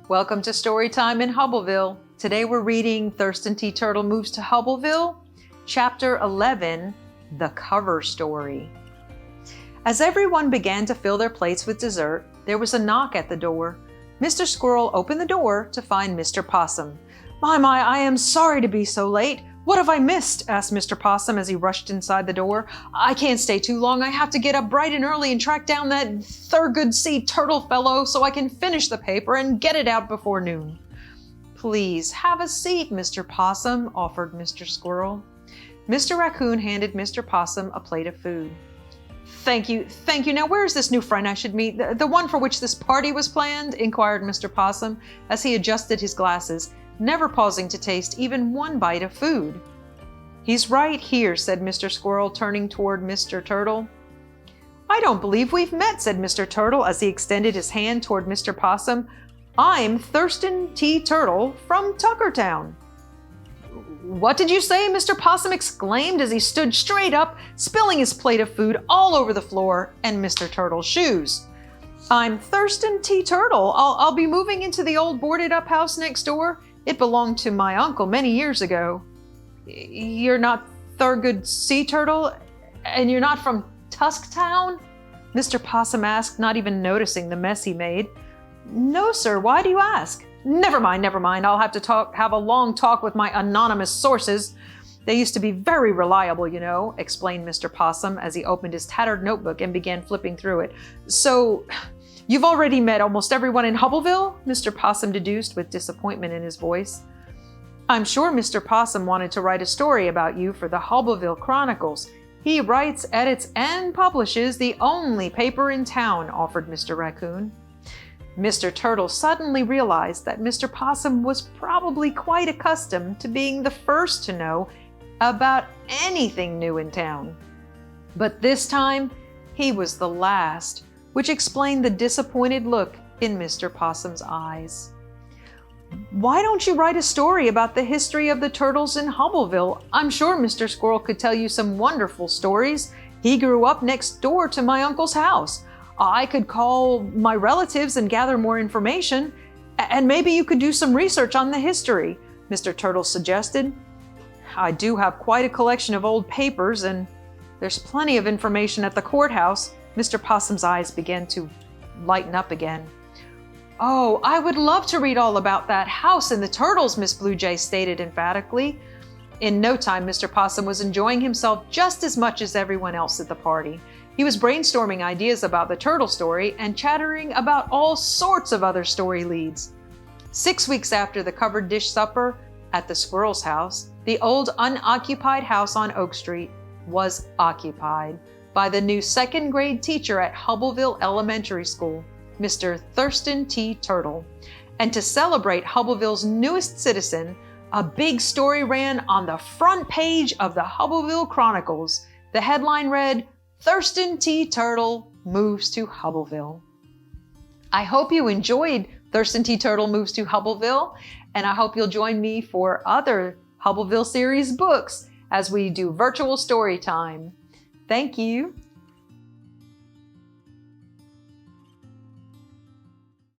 Welcome to Storytime in Hubbleville. Today we're reading Thurston T. Turtle Moves to Hubbleville, Chapter 11, The Cover Story. As everyone began to fill their plates with dessert, there was a knock at the door. Mr. Squirrel opened the door to find Mr. Possum. My, I am sorry to be so late. What have I missed? Asked Mr. Possum as he rushed inside the door. I can't stay too long. I have to get up bright and early and track down that Thurston T. Turtle fellow so I can finish the paper and get it out before noon. Please have a seat, Mr. Possum, offered Mr. Squirrel. Mr. Raccoon handed Mr. Possum a plate of food. Thank you. Now, where is this new friend I should meet? The one for which this party was planned? Inquired Mr. Possum as he adjusted his glasses, never pausing to taste even one bite of food. He's right here, said Mr. Squirrel, turning toward Mr. Turtle. I don't believe we've met, said Mr. Turtle as he extended his hand toward Mr. Possum. I'm Thurston T. Turtle from Tuckertown. What did you say? Mr. Possum exclaimed as he stood straight up, spilling his plate of food all over the floor and Mr. Turtle's shoes. I'm Thurston T. Turtle. I'll be moving into the old boarded-up house next door. It belonged to my uncle many years ago. You're not Thurston Sea Turtle? And you're not from Tusktown? Mr. Possum asked, not even noticing the mess he made. No, sir. Why do you ask? Never mind. I'll have to have a long talk with my anonymous sources. They used to be very reliable, you know, explained Mr. Possum as he opened his tattered notebook and began flipping through it. So, you've already met almost everyone in Hubbleville? Mr. Possum deduced with disappointment in his voice. I'm sure Mr. Possum wanted to write a story about you for the Hubbleville Chronicles. He writes, edits, and publishes the only paper in town, offered Mr. Raccoon. Mr. Turtle suddenly realized that Mr. Possum was probably quite accustomed to being the first to know about anything new in town. But this time, he was the last, which explained the disappointed look in Mr. Possum's eyes. Why don't you write a story about the history of the turtles in Hubbleville? I'm sure Mr. Squirrel could tell you some wonderful stories. He grew up next door to my uncle's house. I could call my relatives and gather more information, and maybe you could do some research on the history, Mr. Turtle suggested. I do have quite a collection of old papers, and there's plenty of information at the courthouse. Mr. Possum's eyes began to lighten up again. Oh, I would love to read all about that house and the turtles, Miss Blue Jay stated emphatically. In no time, Mr. Possum was enjoying himself just as much as everyone else at the party. He was brainstorming ideas about the turtle story and chattering about all sorts of other story leads. 6 weeks after the covered dish supper at the squirrel's house, the old unoccupied house on Oak Street was occupied by the new second grade teacher at Hubbleville Elementary School, Mr. Thurston T. Turtle. And to celebrate Hubbleville's newest citizen, a big story ran on the front page of the Hubbleville Chronicles. The headline read, Thurston T. Turtle Moves to Hubbleville. I hope you enjoyed Thurston T. Turtle Moves to Hubbleville, and I hope you'll join me for other Hubbleville series books as we do virtual story time. Thank you.